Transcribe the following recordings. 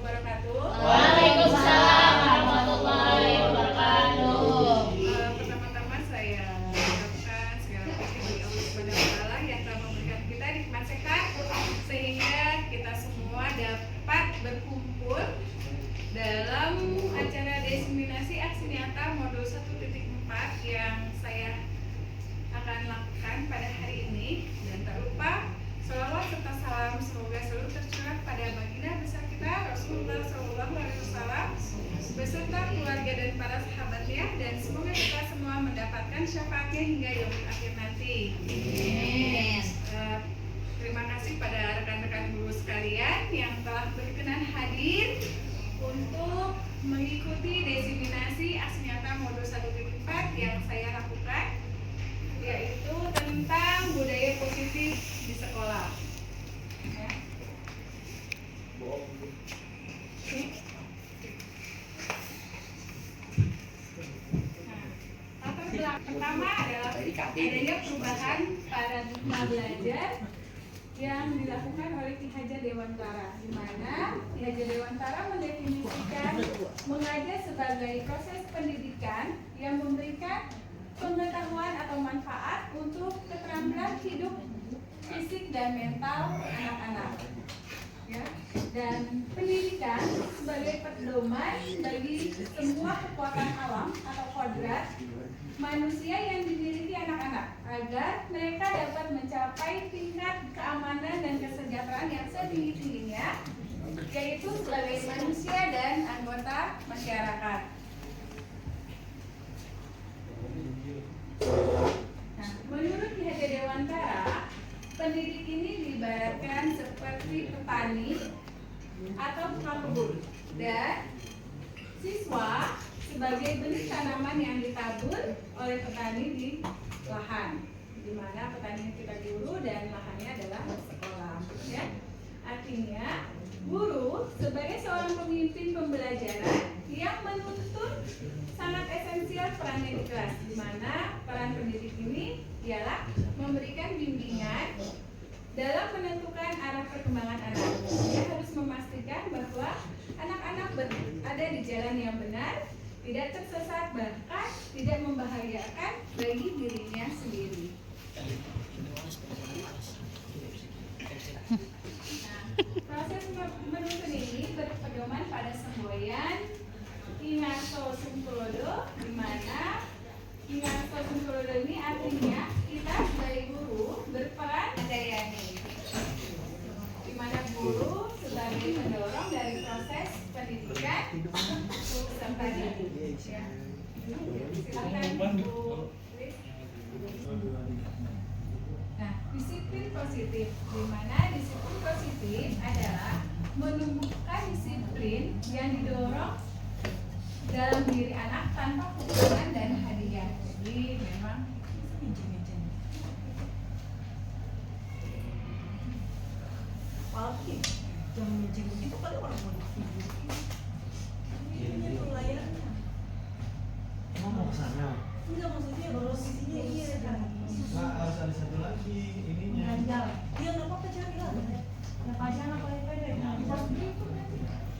wabarakatuh. Waalaikumsalam warahmatullahi wabarakatuh. Pertama-tama saya ucapkan segala puji bagi Allah Subhanahu wa Ta'ala yang telah memberikan kita nikmat sehat sehingga kita semua dapat berkumpul dalam acara diseminasi aksi nyata modul 1.4 yang saya akan lakukan pada hari ini. Dan tak lupa sholawat serta salam semoga selalu tercurah pada baginda besar kita Rasulullah SAW beserta keluarga dan para sahabatnya, dan semoga kita semua mendapatkan syafaatnya hingga yaumil akhir nanti. Terima kasih pada rekan-rekan guru sekalian yang telah berkenan hadir untuk mengikuti diseminasi aksi nyata modul 1.4 yang saya lakukan, yaitu tentang budaya positif di sekolah. Ya. Latar belakang pertama adalah adanya perubahan paradigma belajar yang dilakukan oleh Ki Hajar Dewantara, di mana Ki Hajar Dewantara mendefinisikan mengajar sebagai proses pendidikan yang memberikan pengetahuan atau manfaat untuk keterampilan hidup fisik dan mental anak-anak. Ya. Dan pendidikan sebagai pedoman bagi semua kekuatan alam atau kodrat manusia yang dimiliki anak-anak agar mereka dapat mencapai tingkat keamanan dan kesejahteraan yang setinggi-tingginya, yaitu sebagai manusia dan anggota masyarakat. Nah, menurut Ki Hajar Dewantara, pendidik ini diibaratkan seperti petani atau tukang kebun, dan siswa sebagai benih tanaman yang ditabur oleh petani di lahan, di mana petani kita guru dan lahannya adalah sekolah. Ya. Artinya, guru sebagai seorang pemimpin pembelajaran yang menuntun sangat esensial perannya di kelas, di mana peran pendidik ini ialah memberikan bimbingan dalam menentukan arah perkembangan anak. Dia harus memastikan bahwa anak-anak berada di jalan yang benar, tidak tersesat, bahkan tidak membahayakan bagi dirinya sendiri. Nah, proses menuntun ini berpedoman pada semboyan Ki Ngarso Sungkulodo, di mana Ki Ngarso Sungkulodo ini artinya kita sebagai guru berperan adayani, di mana guru sebagai pendorong dari proses pendidikan peserta didik. Ya. Silakan Bu. Nah, disiplin positif, di mana disiplin positif adalah menumbuhkan disiplin yang didorong dalam diri anak tanpa hukuman dan hadiah. Jadi memang Palki, jangan mencing begitu kali orang mau tidur. Ini tuh layarnya. Emang mau ke sana? Enggak, maksudnya baru sisinya iya kan. Nah, harus ada satu lagi ininya. Ganjal. Dia nggak apa-apa cari lah. Ya panjang apa yang pendek? Udah,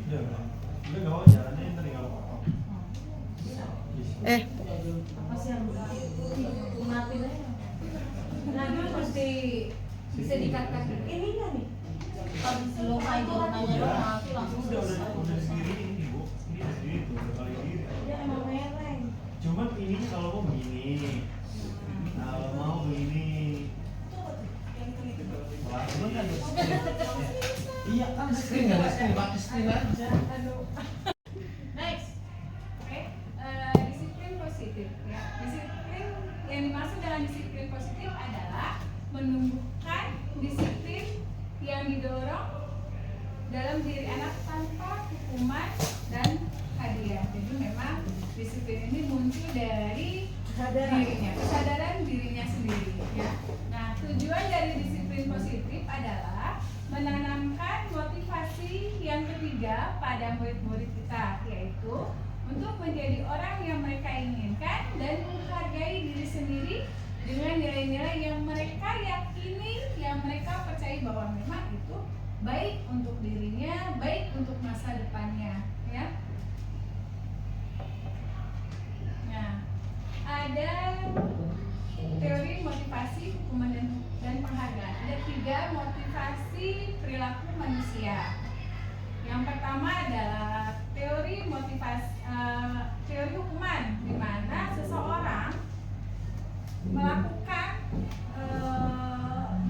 udah nggak mau jalannya ntar tinggal potong. Apa sih yang matiin aja? Nah, dia pasti bisa dikatakan ini nggak nih? Habis lo kayak nanya lo mati langsung Udah selesai. sendiri ini bu, ini sendiri tuh, udah kali diri. Dia emang mereng. Cuman ini kalau mau begini, kalau mau begini. Wah, cuman kan ada screen. Iya kan screen nggak ada screen, pakai screen aja. next. Oke. Disiplin positif. Ya. Disiplin yang dimaksud dengan disiplin positif adalah menumbuhkan disiplin yang didorong dalam diri anak tanpa hukuman dan hadiah. Jadi memang disiplin ini muncul dari kesadaran dirinya sendiri. Ya. Nah, tujuan dari disiplin positif adalah menanamkan motivasi yang ketiga pada murid-murid kita, yaitu untuk menjadi orang yang mereka inginkan dan menghargai diri sendiri dengan nilai-nilai yang mereka yakini, yang mereka percaya bahwa memang itu baik untuk dirinya, baik untuk masa depannya, ya. Nah, ada teori motivasi, hukuman dan penghargaan. Ada 3 motivasi perilaku manusia. Yang pertama adalah teori motivasi, teori hukuman, di mana seseorang melakukan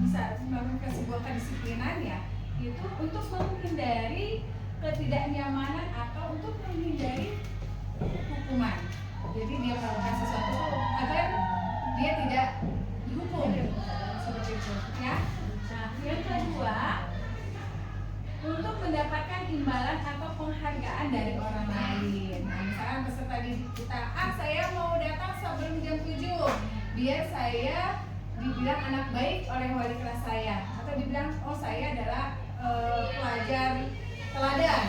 bisa melakukan sebuah kedisiplinan ya, itu untuk menghindari ketidaknyamanan atau untuk menghindari hukuman. Jadi dia melakukan sesuatu agar dia tidak dihukum, seperti itu ya. Nah, yang kedua, untuk mendapatkan imbalan atau penghargaan dari orang lain. Nah, misalkan peserta didik kita, saya mau datang sebelum jam 7 biar saya dibilang anak baik oleh wali kelas saya, atau dibilang saya adalah pelajar teladan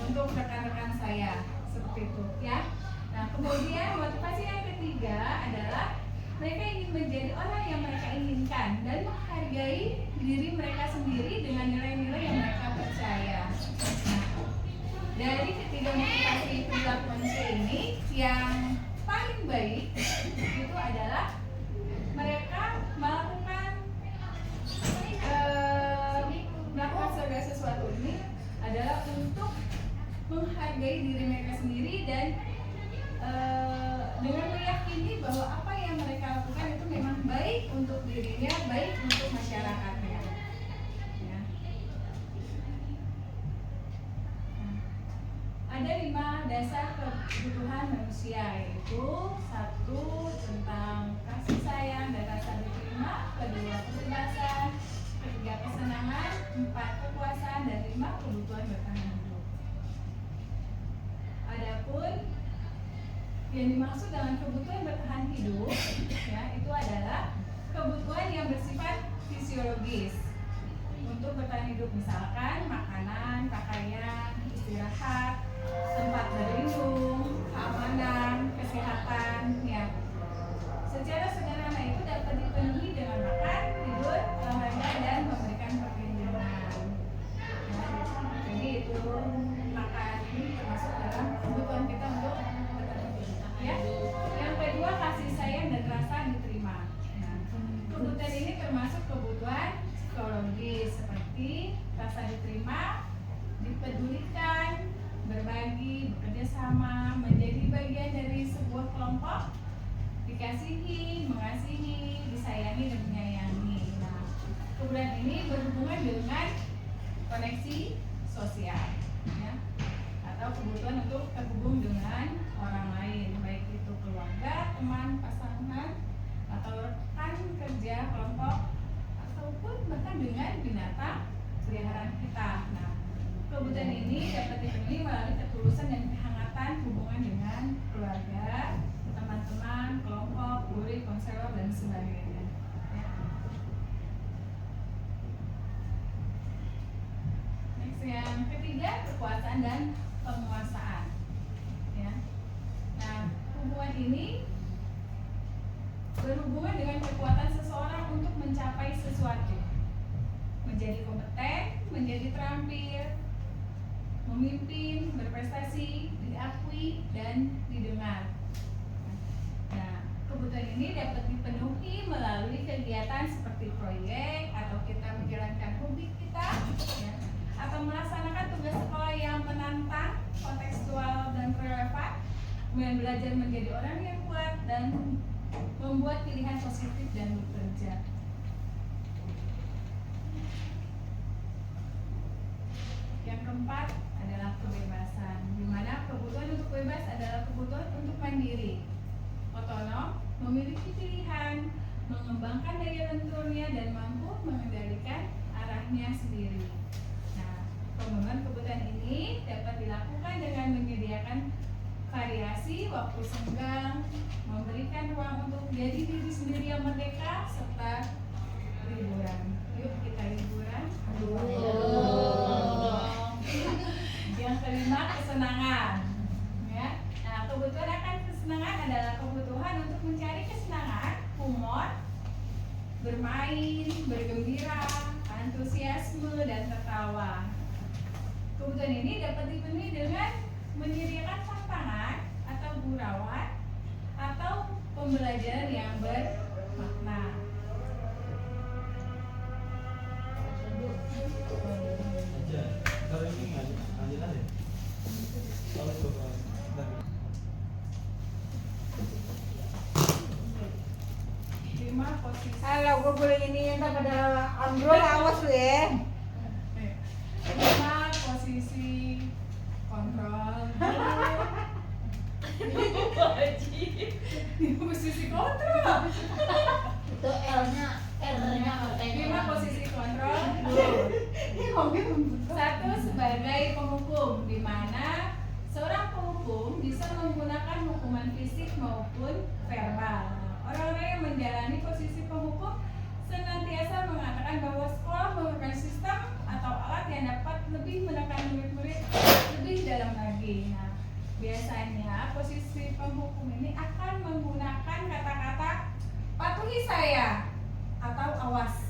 untuk rekan-rekan saya, seperti itu ya. Nah, kemudian motivasi yang ketiga adalah mereka ingin menjadi orang yang mereka inginkan dan menghargai diri mereka sendiri dengan nilai-nilai yang mereka percaya. Nah, dari ketiga motivasi perilaku manusia ini, yang paling baik itu adalah mereka melakukan segala sesuatu ini adalah untuk menghargai diri mereka sendiri dan dengan meyakini bahwa apa yang mereka lakukan itu memang baik untuk dirinya, baik untuk masyarakatnya. Ya. Ada 5 dasar kebutuhan manusia, yaitu 1. Tentang kasih sayang dan rasa diterima, 2. Kebebasan, 3. Kesenangan, 4. Kepuasan, dan 5. Kebutuhan bertahan hidup. Adapun yang dimaksud dengan kebutuhan bertahan hidup ya, itu adalah kebutuhan yang bersifat fisiologis untuk bertahan hidup, misalkan makanan, pakaian, istirahat, tempat berlindung, keamanan, kesehatan ya. Secara sederhana itu dapat dipenuhi dengan makan, tidur, olahraga, dan memberikan perlindungan. Jadi itu makan ini termasuk dalam kebutuhan kita untuk ya. Yang kedua, kasih sayang dan rasa diterima. Nah, kebutuhan ini termasuk kebutuhan psikologis seperti rasa diterima, dipedulikan, berbagi, bekerja sama, menjadi bagian dari sebuah kelompok, dikasihi, mengasihi, disayangi dan menyayangi. Nah, kebutuhan ini berhubungan dengan koneksi sosial ya, atau kebutuhan untuk terhubung dengan orang lain, baik itu keluarga, teman, pasangan, atau rekan kerja, kelompok, ataupun bahkan dengan binatang peliharaan kita. Nah, kebutuhan ini dapat dipenuhi melalui ketulusan dan kehangatan hubungan dengan keluarga, teman-teman, kelompok, guru, konselor, dan sebagainya. Ya. Next, yang ketiga, kekuasaan dan penguasaan. Ya. Nah, hubungan ini berhubungan dengan kekuatan seseorang untuk mencapai sesuatu, menjadi kompeten, menjadi terampil, memimpin, berprestasi, diakui, dan didengar. Nah, kebutuhan ini dapat dipenuhi melalui kegiatan seperti proyek, atau kita menjalankan hobi kita ya, atau melaksanakan tugas sekolah yang menantang, kontekstual, dan relevan, kemudian belajar menjadi orang yang kuat dan membuat pilihan positif dan bekerja. Yang keempat adalah kebebasan, di mana kebutuhan untuk bebas adalah kebutuhan untuk mandiri, otonom, memiliki pilihan, mengembangkan daya lenturnya, dan mampu mengendalikan arahnya sendiri. Nah, pengembangan kebutuhan ini dapat dilakukan dengan menyediakan variasi waktu senggang, memberikan ruang untuk jadi diri sendiri yang merdeka, serta liburan. Yuk kita liburan. Yang kelima, kesenangan. Ya. Nah, kebutuhan akan kesenangan adalah kebutuhan untuk mencari kesenangan, humor, bermain, bergembira, antusiasme, dan tertawa. Kebutuhan ini dapat dipenuhi dengan menyediakan tantangan atau gurauan atau pembelajaran yang bermakna. Aja. Kalau ini ngajar aja. Kalau dari 5 posisi. Kalau gue boleh ini yang pada ambrol awas lu ya. 5 posisi kontrol. 5 posisi kontrol. Itu R-nya Lima posisi kontrol. Ini hobi Satu, sebagai penghukum, di mana seorang penghukum bisa menggunakan hukuman fisik maupun verbal. Orang-orang yang menjalani posisi penghukum senantiasa mengatakan bahwa sekolah merupakan sistem atau alat yang dapat lebih menekan murid-murid lebih dalam lagi. Nah, biasanya posisi penghukum ini akan menggunakan kata-kata patuhi saya atau awas.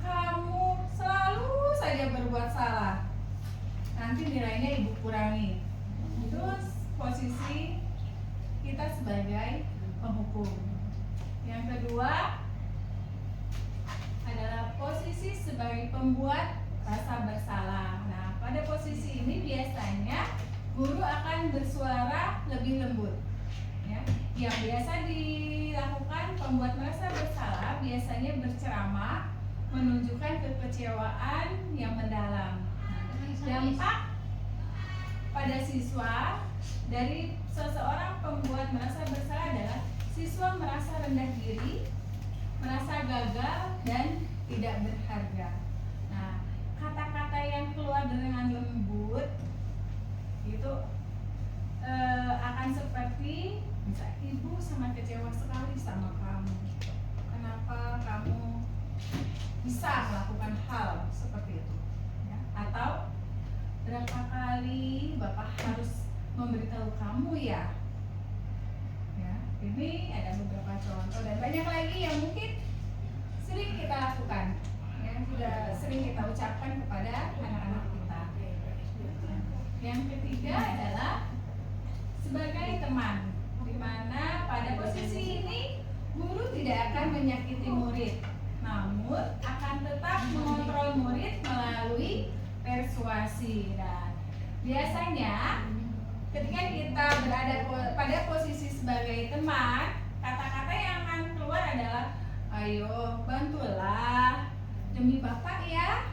Kamu selalu saja berbuat salah. Nanti nilainya ibu kurangi. Terus posisi kita sebagai penghukum. Yang kedua adalah posisi sebagai pembuat rasa bersalah. Nah, pada posisi ini biasanya guru akan bersuara lebih lembut. Ya, yang biasa dilakukan pembuat merasa bersalah biasanya berceramah, menunjukkan kekecewaan yang mendalam. Dampak pada siswa dari seseorang pembuat merasa bersalah adalah siswa merasa rendah diri, merasa gagal dan tidak berharga. Nah, kata-kata yang keluar dengan lembut itu akan seperti bisa, ibu sangat kecewa sekali sama kamu. Kenapa kamu bisa melakukan hal seperti itu? Ya. Atau berapa kali bapak harus memberitahu kamu ya? Ya, ini ada beberapa contoh dan banyak lagi yang mungkin sering kita lakukan, yang sudah sering kita ucapkan kepada anak-anak kita. Yang ketiga adalah sebagai teman, di mana pada posisi ini guru tidak akan menyakiti murid, namun akan tetap mengontrol murid melalui persuasi. Dan biasanya ketika kita berada pada posisi sebagai teman, kata-kata yang akan keluar adalah ayo bantulah demi bapak ya.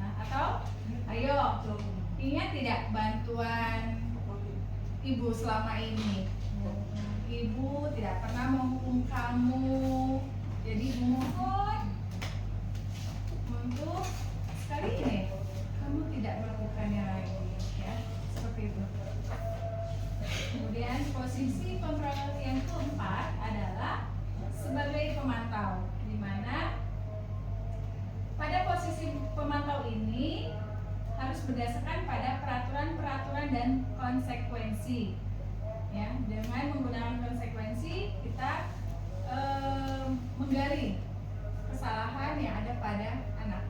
Nah, atau ayo ingat tidak bantuan ibu selama ini. Ibu tidak pernah menghukum kamu, jadi ibu mohon untuk sekali ini kamu tidak melakukannya lagi, ya, seperti itu. Kemudian posisi kontrol yang keempat adalah sebagai pemantau, di mana pada posisi pemantau ini harus berdasarkan pada peraturan-peraturan dan konsekuensi. Ya, dengan menggunakan konsekuensi kita menggali kesalahan yang ada pada anak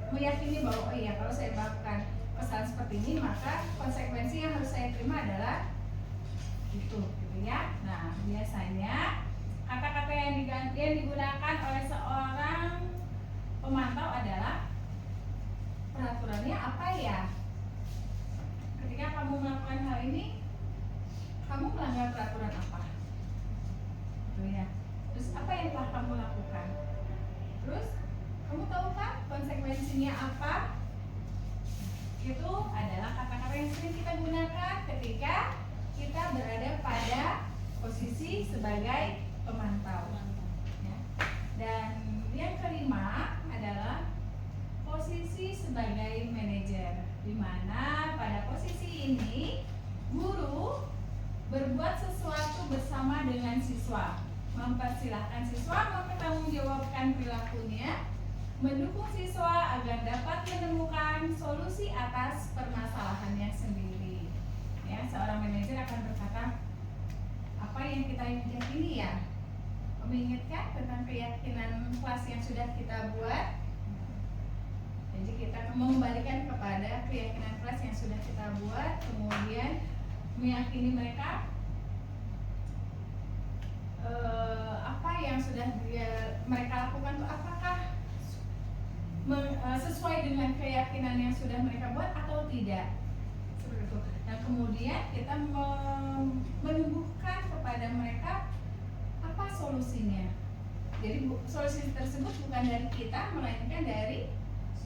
meyakini bahwa oh iya, kalau saya melakukan kesalahan seperti ini maka konsekuensi yang harus saya terima adalah itu, gitu ya. Nah, biasanya kata-kata yang digunakan oleh seorang pemantau adalah peraturannya apa ya? Ketika kamu melakukan hal ini, kamu melanggar peraturan apa? Gitu ya. Terus apa yang telah kamu lakukan? Terus kamu tahu kan konsekuensinya apa? Itu adalah kata-kata yang sering kita gunakan ketika kita berada pada posisi sebagai pemantau. Ya. Dan yang kelima adalah posisi sebagai manajer, di mana pada posisi ini guru berbuat sesuatu bersama dengan siswa, mempersilahkan siswa mempertanggungjawabkan perilakunya, mendukung siswa agar dapat menemukan solusi atas permasalahannya sendiri. Ya, seorang manajer akan berkata, apa yang kita yakini ya? Mengingatkan tentang keyakinan kelas yang sudah kita buat. mengembalikan kepada keyakinan kelas yang sudah kita buat, kemudian meyakini mereka apa yang sudah mereka lakukan itu apakah sesuai dengan keyakinan yang sudah mereka buat atau tidak, seperti itu. Nah kemudian kita menumbuhkan kepada mereka apa solusinya. Jadi solusi tersebut bukan dari kita, melainkan dari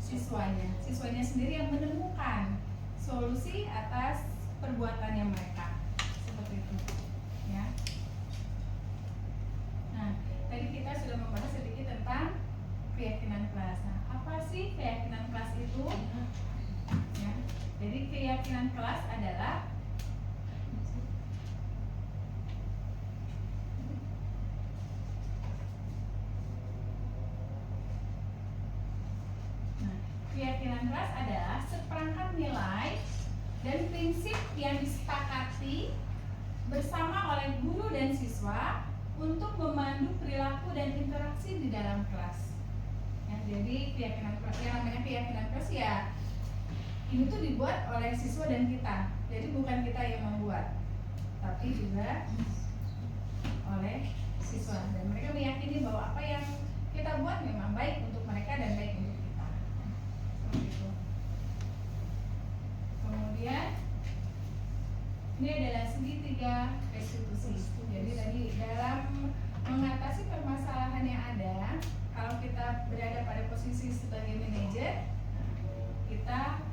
siswanya sendiri yang menemukan solusi atas perbuatannya mereka, seperti itu ya. Nah tadi kita sudah membahas sedikit tentang keyakinan kelas. Nah apa sih keyakinan kelas itu ya? Jadi keyakinan kelas adalah keyakinan kelas adalah seperangkat nilai dan prinsip yang disepakati bersama oleh guru dan siswa untuk memandu perilaku dan interaksi di dalam kelas. Ya, jadi keyakinan kelas, yang namanya keyakinan kelas ya ini tuh dibuat oleh siswa dan kita. Jadi bukan kita yang membuat, tapi juga oleh siswa. Dan mereka meyakini bahwa apa yang kita buat memang baik untuk mereka dan baik untuk kita. Gitu. Kemudian ini adalah segitiga restitusi. Jadi tadi dalam mengatasi permasalahan yang ada, kalau kita berada pada posisi sebagai manajer, kita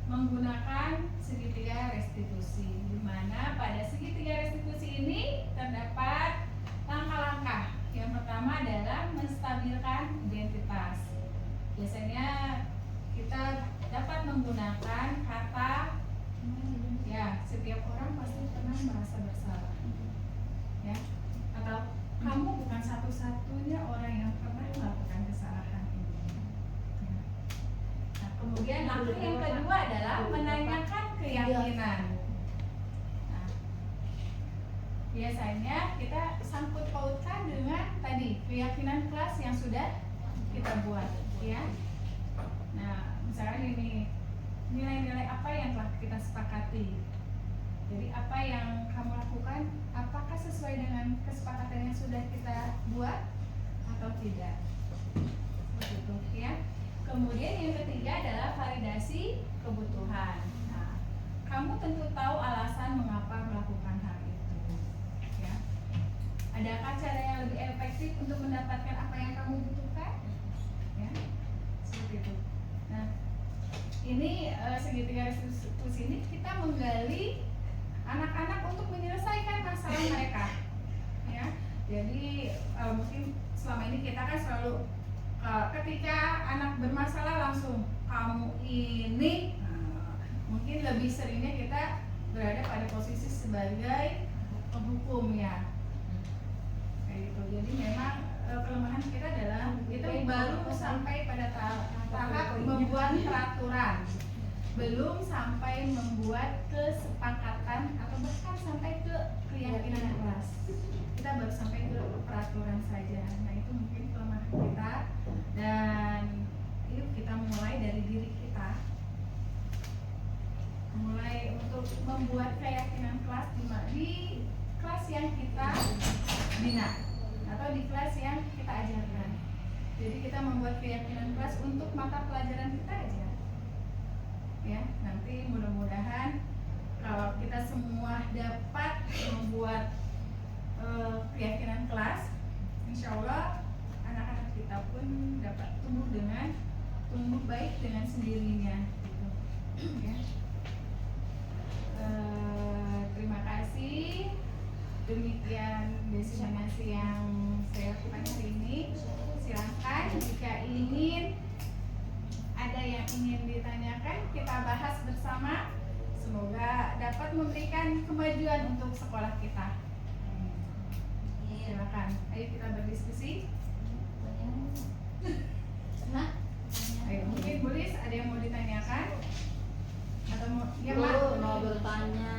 menggunakan segitiga restitusi, di mana pada segitiga restitusi ini terdapat langkah-langkah. Yang pertama adalah menstabilkan identitas. Biasanya kita dapat menggunakan kata ya, setiap orang pasti pernah merasa bersalah ya, atau kamu bukan satu-satunya orang yang pernah melakukan kesalahan ini ya. Nah, kemudian langkah yang kedua adalah menanyakan keyakinan. Nah, biasanya kita sangkut pautkan dengan tadi keyakinan kelas yang sudah kita buat ya. Nah, misalnya ini nilai-nilai apa yang telah kita sepakati. Jadi apa yang kamu lakukan, apakah sesuai dengan kesepakatan yang sudah kita buat atau tidak? Seperti itu ya. Kemudian yang ketiga adalah validasi kebutuhan. Nah, kamu tentu tahu alasan mengapa melakukan hal itu ya. Adakah cara yang lebih efektif untuk mendapatkan apa yang kamu butuhkan? Ya, seperti itu. Nah, ini segitiga restitusi ini kita menggali anak-anak untuk menyelesaikan masalah mereka ya. Jadi mungkin selama ini kita kan selalu ketika anak bermasalah langsung kamu ini mungkin lebih seringnya kita berada pada posisi sebagai penghukum ya kayak gitu. Jadi memang kelemahan kita adalah kita baru sampai pada tahap membuat peraturan, belum sampai membuat kesepakatan atau bahkan sampai ke keyakinan kelas. Kita baru sampai ke peraturan saja. Nah itu mungkin kelemahan kita, dan yuk kita mulai dari diri kita, mulai untuk membuat keyakinan kelas di kelas yang kita bina atau di kelas yang kita ajarkan. Jadi kita membuat keyakinan kelas untuk mata pelajaran kita aja ya. Nanti mudah-mudahan kalau kita semua dapat membuat keyakinan kelas, insya Allah anak-anak kita pun dapat tumbuh baik dengan sendirinya gitu ya. Terima kasih. Demikian diseminasi yang saya lakukan hari ini. Silakan jika ada yang ingin ditanyakan, kita bahas bersama. Semoga dapat memberikan kemajuan untuk sekolah kita. Silakan, ayo kita berdiskusi. Nah, ayo mungkin Bulis ada yang mau ditanyakan atau mau bertanya.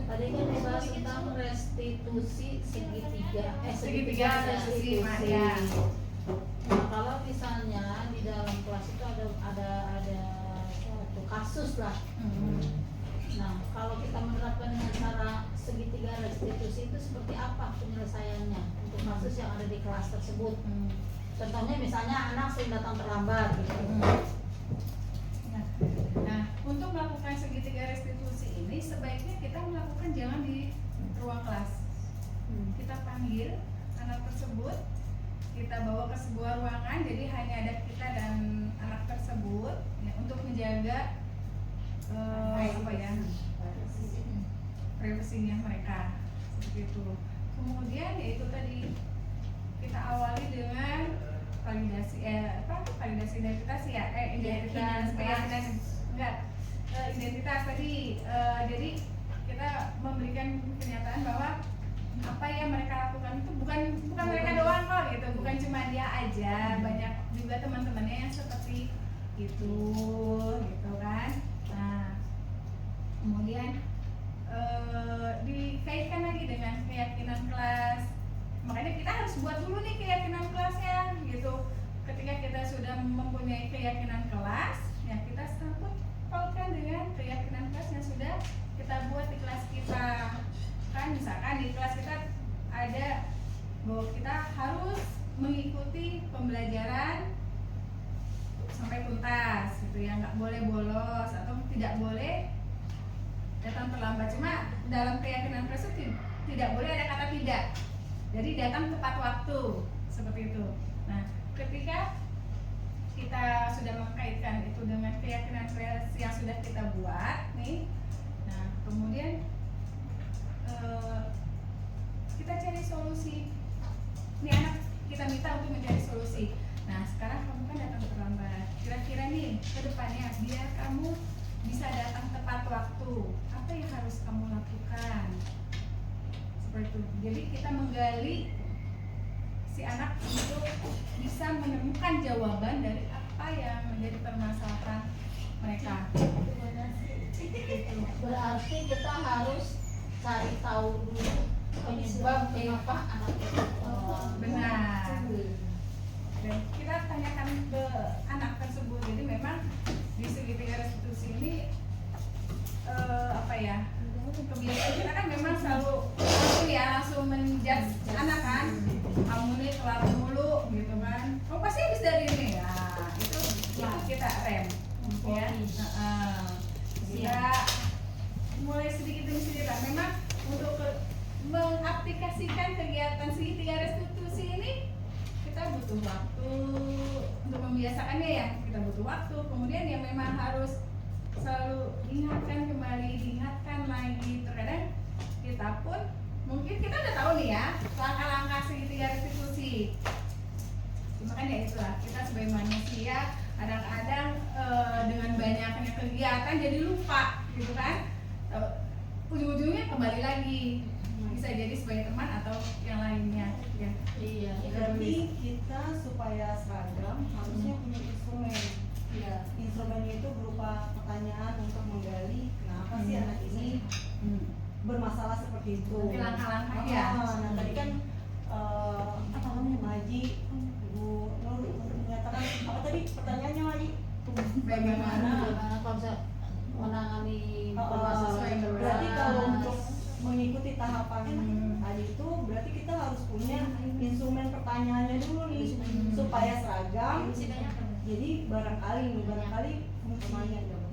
Tadi kan dibahas tentang restitusi segitiga restitusi. Nah, kalau misalnya di dalam kelas itu ada kasus lah. Nah, kalau kita menerapkan dengan cara segitiga restitusi itu seperti apa penyelesaiannya untuk kasus yang ada di kelas tersebut? Contohnya misalnya anak sering datang terlambat gitu. Nah, untuk melakukan segitiga restitusi ini sebaiknya kita melakukan jangan di ruang kelas. Kita panggil anak tersebut, kita bawa ke sebuah ruangan, jadi hanya ada kita dan anak tersebut ya, untuk menjaga privasinya mereka seperti itu. Kemudian yaitu tadi kita awali dengan validasi identitas ya identitas identitas tadi. Jadi kita memberikan kenyataan bahwa apa yang mereka lakukan itu bukan mereka doang kok gitu, bukan cuma dia aja, banyak juga teman-temannya yang seperti itu gitu kan. Nah, kemudian dikaitkan lagi dengan keyakinan kelas. Makanya kita harus buat dulu nih keyakinan kelasnya gitu. Ketika kita sudah mempunyai keyakinan kelas, ya kita sangkut pautkan dengan keyakinan kelas yang sudah kita buat di kelas kita. Kan misalkan di kelas kita ada bahwa kita harus mengikuti pembelajaran sampai tuntas gitu ya, nggak boleh bolos atau tidak boleh datang terlambat. Cuma dalam keyakinan kelas itu tidak boleh ada kata tidak. Jadi datang tepat waktu seperti itu. Nah, ketika kita sudah mengkaitkan itu dengan keyakinan kelas yang sudah kita buat nih, nah kemudian kita cari solusi. Ini anak kita minta untuk mencari solusi. Nah, sekarang kamu kan datang terlambat. Kira-kira nih ke depannya biar kamu bisa datang tepat waktu, apa yang harus kamu lakukan? Seperti itu. Jadi kita menggali si anak untuk bisa menemukan jawaban dari apa yang menjadi permasalahan mereka. Berarti kita harus cari tahu dulu penyebab kenapa anak itu benar. Dan kita tanyakan ke anak tersebut. Jadi memang di segitiga restitusi ini kebiasaan kita kan memang selalu langsung menjudge anak kan, kamu nih telat mulu gitu kan, kamu pasti habis dari ini ya, itu kita rem ya. Kita mulai sedikit demi sedikit lah. Memang untuk mengaplikasikan kegiatan segitiga restitusi ini kita butuh waktu untuk membiasakannya ya, kita butuh waktu. Kemudian yang memang harus selalu diingatkan lagi. Terkadang kita pun mungkin kita udah tahu nih ya langkah-langkah segitiga restitusi. Cuma kan ya itulah, kita sebagai manusia kadang-kadang dengan banyaknya kegiatan jadi lupa gitu kan. Ujung-ujungnya kembali lagi, bisa jadi sebagai teman atau yang lainnya ya. Iya. Berarti kita supaya seragam harusnya punya instrumen. Ya, instrumennya itu berupa pertanyaan untuk menggali kenapa sih anak ini bermasalah seperti itu. Nanti langkah-langkah ya. Nah tadi kan apa namanya Maji, Ibu Nur menyatakan apa tadi pertanyaannya Maji? Bagaimana konsep menangani Berarti permasalahan kalau untuk mengikuti tahapan tadi itu berarti kita harus punya instrumen pertanyaannya dulu nih supaya seragam. Jadi barangkali fungsi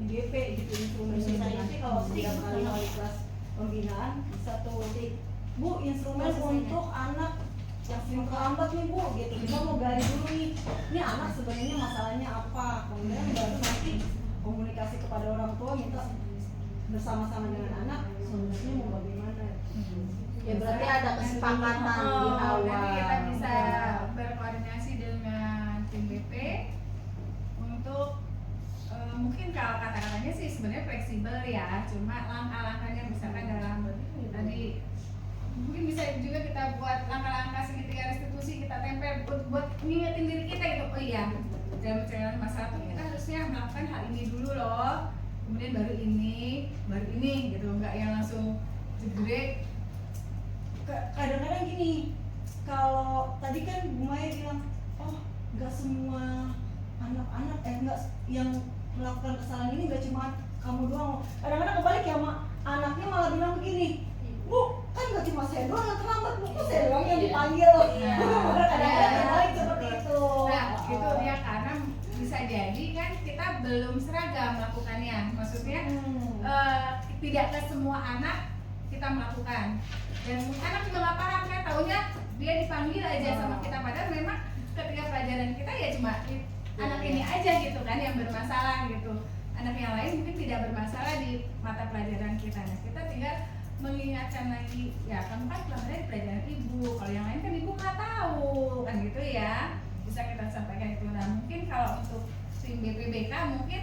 di DP gitu instrumen misalnya sih kalau setiap kali wali kelas pembinaan bisa tuh Bu instrumen untuk anak yang sering terlambat nih Bu gitu, kita mau gali dulu nih ini anak sebenarnya masalahnya apa, kemudian baru nanti komunikasi kepada orang tua minta bersama-sama dengan anak solusinya mau bagaimana. ya berarti ada kesepakatan di awal. Nanti kita bisa berkoordinasi dengan tim BP untuk mungkin kalau kata-katanya sih sebenarnya fleksibel ya, cuma langkah-langkahnya misalkan dalam tadi mungkin bisa juga kita buat langkah-langkah segitiga restitusi, kita tempel buat ngingetin diri kita gitu. Oh iya, dalam perjalanan masalah itu kita harusnya melakukan hal ini dulu loh, kemudian baru ini gitu, nggak yang langsung jegrek. Kadang-kadang gini, kalau tadi kan Bu Maya bilang, oh nggak semua anak-anak nggak yang melakukan kesalahan ini nggak cuma kamu doang. Kadang-kadang kebalik ya, mak, anaknya malah bilang begini, Bu, kan nggak cuma saya doang yang terlambat, Bu, kok saya doang yang dipanggil. Kadang-kadang kebalik seperti itu. Nah, itu ya karena bisa jadi kan kita belum seragam melakukannya. Maksudnya tidak ke semua anak kita melakukan. Dan anak juga nggak paham kan, taunya dia dipanggil aja sama kita, padahal memang ketika pelajaran kita ya cuma anak ini aja gitu kan yang bermasalah gitu. Anak yang lain mungkin tidak bermasalah di mata pelajaran kita. Nah, kita tinggal mengingatkan lagi, ya kamu kan pelajaran di pelajaran ibu, kalau yang lain kan ibu nggak tahu kan gitu ya. Bisa kita sampaikan itu. Nah, mungkin kalau untuk tim BPBK mungkin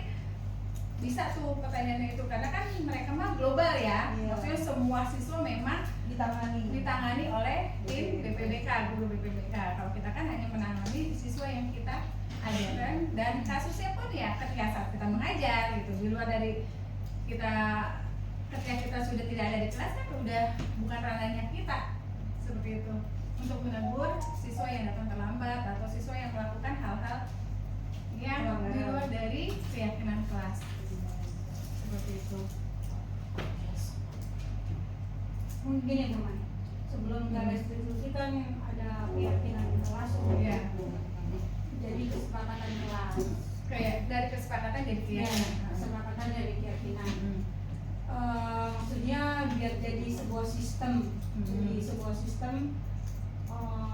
bisa tuh pertanyaannya itu, karena kan mereka mah global ya. Maksudnya semua siswa memang ditangani oleh tim BPBK, guru BPBK. Kalau kita kan hanya menangani siswa yang kita ajarkan, dan kasusnya pun ya ketika saat kita mengajar gitu, di luar dari kita ketika kita sudah tidak ada di kelas kan udah bukan ranahnya kita seperti itu untuk menegur siswa yang datang terlambat atau siswa yang melakukan hal-hal yang di luar dari keyakinan kelas seperti itu. Mungkin ya teman, sebelum ke restitusi kan ada keyakinan kelas, Iya. jadi kesepakatan kelas. Kayak dari kesepakatan jadi keyakinan. Kesepakatan dari keyakinan. Maksudnya biar jadi sebuah sistem, jadi sebuah sistem.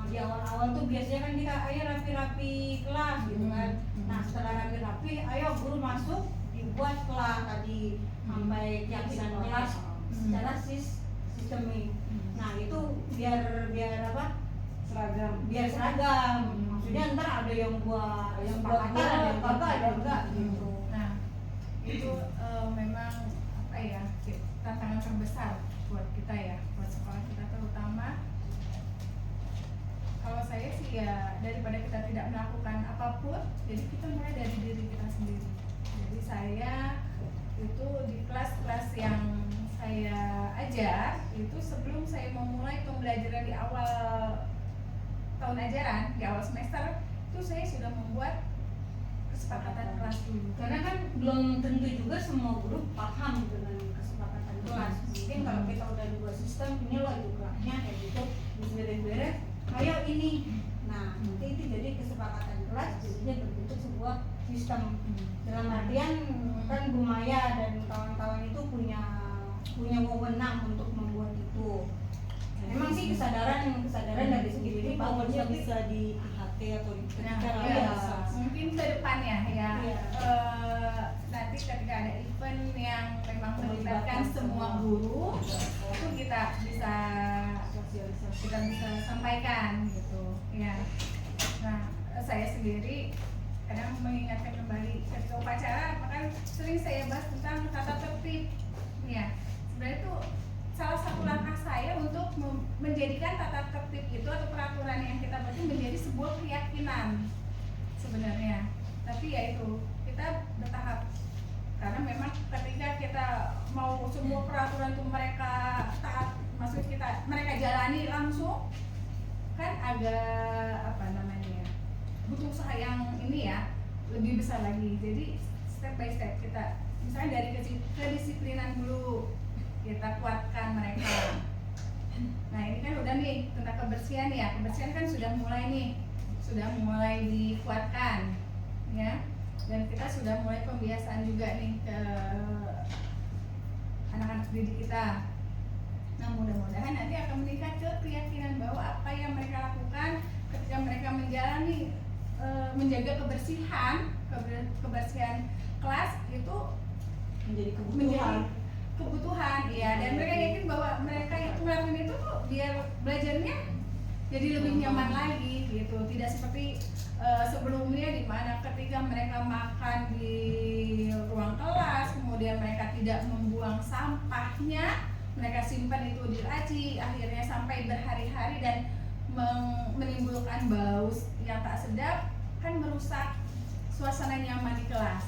Di awal-awal tuh biasanya kan kita ayo rapi-rapi kelas gitu kan. Nah setelah rapi-rapi, ayo guru masuk, dibuat kelas tadi sampai keyakinan kelas secara sistemik. Nah itu biar apa? Biar seragam. Maksudnya ntar ada yang buat ada yang kagak, ada yang enggak gitu. Nah itu memang apa ya, tantangan terbesar buat kita ya, buat sekolah kita terutama. Kalau saya sih ya, daripada kita tidak melakukan apapun, jadi kita mulai dari diri kita sendiri. Jadi saya itu di kelas-kelas yang saya ajar itu sebelum saya memulai pembelajaran di awal tahun ajaran, di awal semester itu saya sudah membuat kesepakatan kelas dulu. Karena kan belum tentu juga semua guru paham dengan kesepakatan kelas. Mungkin kalau kita udah buat sistem, ini loh jumlahnya kayak gitu, beres-beres, ayo ini. Nah, nanti itu jadi kesepakatan kelas, jadinya berbentuk sebuah sistem. Dalam artian kan Bu Maya dan kawan-kawan itu punya wewenang untuk membuat itu. Memang sih kesadaran dari segi diri bahwa bisa di IHT atau di Nah, cara ya, biasa. mungkin ke depannya ya. Iya. Nanti ketika ada event yang memang melibatkan semua guru, itu kita bisa sampaikan gitu. Ya. Nah, saya sendiri kadang mengingatkan kembali ketika upacara, bahkan sering saya bahas tentang tata tertib. Ya, sebenarnya itu salah satu langkah saya untuk menjadikan tata tertib itu atau peraturan yang kita buat menjadi sebuah keyakinan sebenarnya. Tapi ya itu kita bertahap, karena memang ketika kita mau semua peraturan itu mereka taat, maksud kita mereka jalani langsung kan agak apa namanya ya, butuh usaha yang ini ya lebih besar lagi. Jadi step by step kita misalnya dari kedisiplinan dulu kita kuatkan mereka. Nah ini kan udah nih tentang kebersihan ya, kebersihan kan sudah mulai dikuatkan ya, dan kita sudah mulai pembiasaan juga nih ke anak-anak didik kita. Nah mudah-mudahan nanti akan meningkat ke keyakinan bahwa apa yang mereka lakukan ketika mereka menjalani menjaga kebersihan kelas itu Menjadi kebutuhan ya, dan mereka yakin bahwa mereka yang melakukan itu tuh biar belajarnya jadi lebih nyaman lagi gitu, tidak seperti sebelumnya di mana ketika mereka makan di ruang kelas kemudian mereka tidak membuang sampahnya, mereka simpan itu di laci, akhirnya sampai berhari-hari dan menimbulkan bau yang tak sedap, kan merusak suasana nyaman di kelas.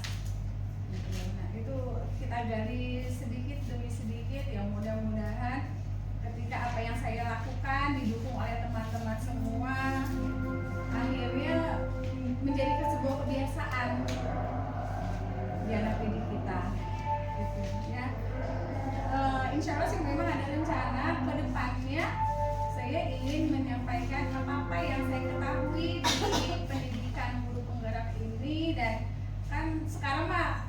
Nah itu kita gali sedikit demi sedikit, yang mudah-mudahan ketika apa yang saya lakukan didukung oleh teman-teman semua akhirnya menjadi sebuah kebiasaan. Ya dan kan sekarang mah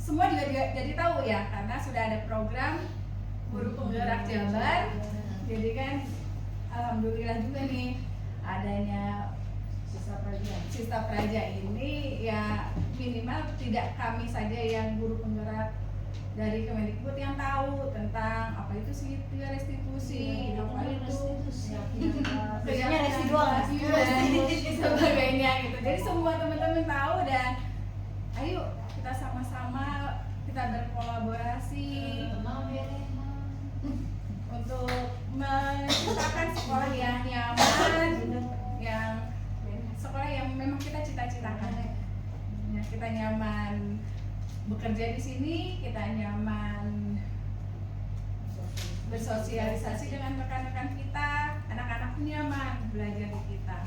semua juga jadi tahu ya karena sudah ada program guru penggerak Jabar. Jadi kan alhamdulillah juga nih adanya Sista Praja ini ya minimal tidak kami saja yang guru penggerak dari Kemendikbud yang tahu tentang apa itu sih restitusi, apa itu Biasanya residual dan sebagainya gitu. Jadi semua teman-teman tahu dan ayo kita sama-sama kita berkolaborasi untuk menciptakan sekolah yang nyaman, yang sekolah yang memang kita cita-citakan. Ya, kita nyaman bekerja di sini, kita nyaman bersosialisasi dengan rekan-rekan kita, anak-anak nyaman belajar di kita.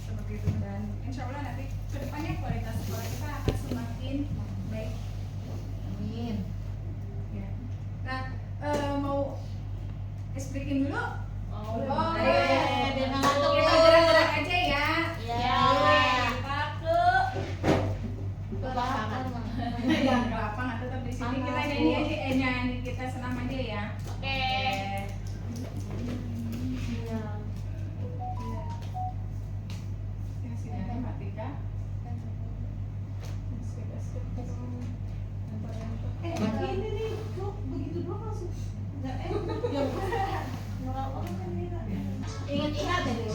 Seperti itu dan insya Allah nanti kedepannya kualitas sekolah kita akan semakin baik. Amin. Ya. Nah, mau speaking dulu? Oh, ayo. biar ngantuk. Kita gerak-gerak aja ya. Ya. Kita ke Lapangan. yang ke lapangan tetap di sini kita nyanyi aja, nyanyi kita senam aja ya. Oke. Sini sini aja Matika. Ini nih, tuh begitu doang langsung. Enggak Ingat-ingat ya dulu.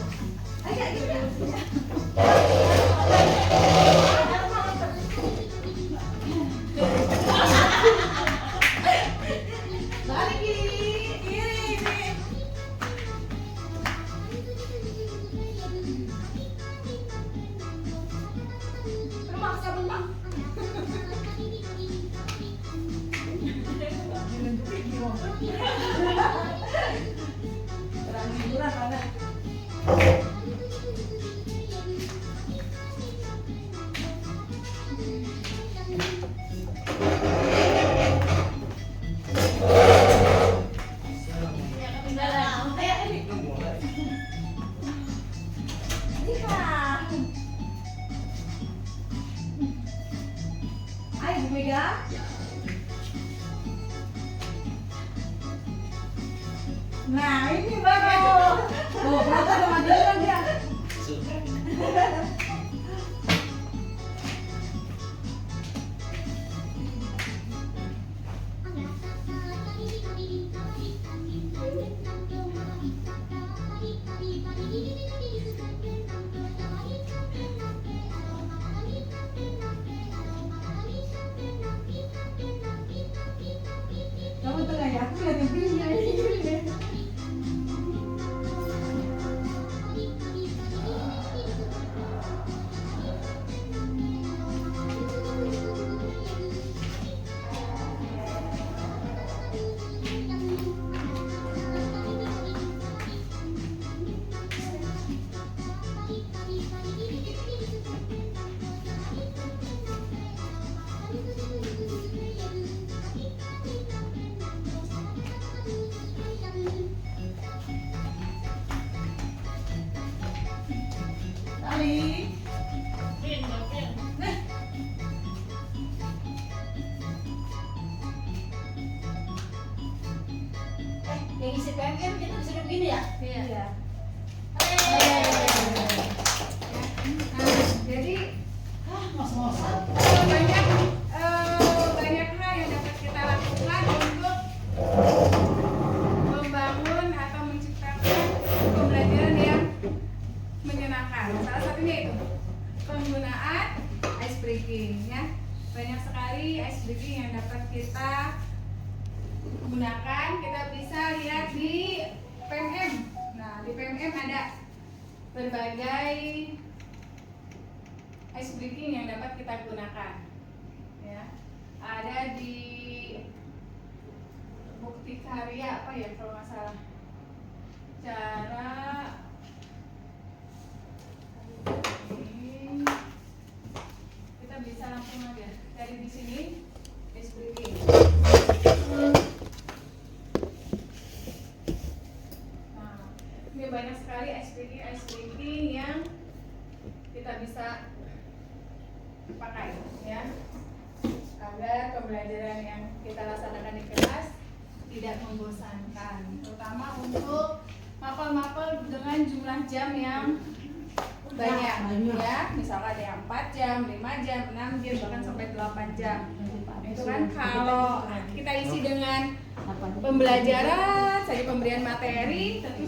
Balik kiri. Termaksa bentang. Terang hiburan mana? Ayo Bu Mega. Nah ini baru. Oh, berapa sama dia dia? Kamu tengah ya, aku lihat yang pinggir ini. Tali. Yang isi PMM kita disuruh gini ya? Iya. Jadi Ngos-ngosan. banyak hal yang dapat kita lakukan untuk membangun atau menciptakan pembelajaran yang menyenangkan. Salah satunya itu penggunaan ice breaking ya. Banyak sekali ice breaking yang dapat kita gunakan. Kita bisa lihat di PMM. Nah, di PMM ada berbagai ice breaking yang dapat kita gunakan. Ya. Ada di bukti karya apa ya kalau nggak salah. Cara ini kita bisa langsung aja dari di sini ice breaking. Nah, ini banyak sekali ice breaking yang kita bisa pakai ya, agar pembelajaran yang kita laksanakan di kelas tidak membosankan, terutama untuk mapel-mapel dengan jumlah jam yang banyak ya, misalkan ada yang 4 jam, 5 jam, 6 jam, bahkan sampai 8 jam. Itu kan kalau kita isi dengan pembelajaran saja, pemberian materi tentu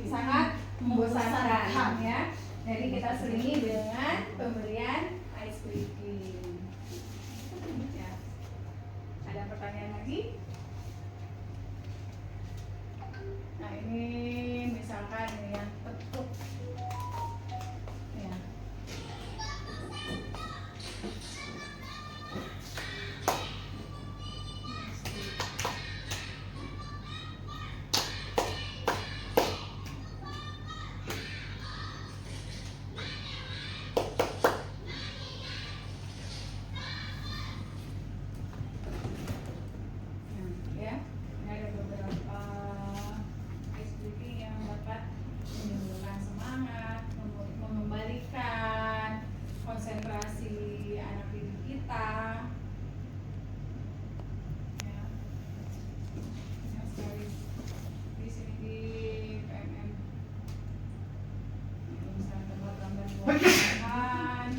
sangat membosankan ya. Jadi kita selingi dengan pemberian ice breaking. Ya. Ada pertanyaan lagi? Nah ini misalkan ini yang petuk. Ya. Ya, ini ada beberapa ice breaking yang dapat menimbulkan semangat, mengembalikan konsentrasi anak didik kita. Ya, banyak sekali di sini di PMM. Misalnya gambar-gambar buatan.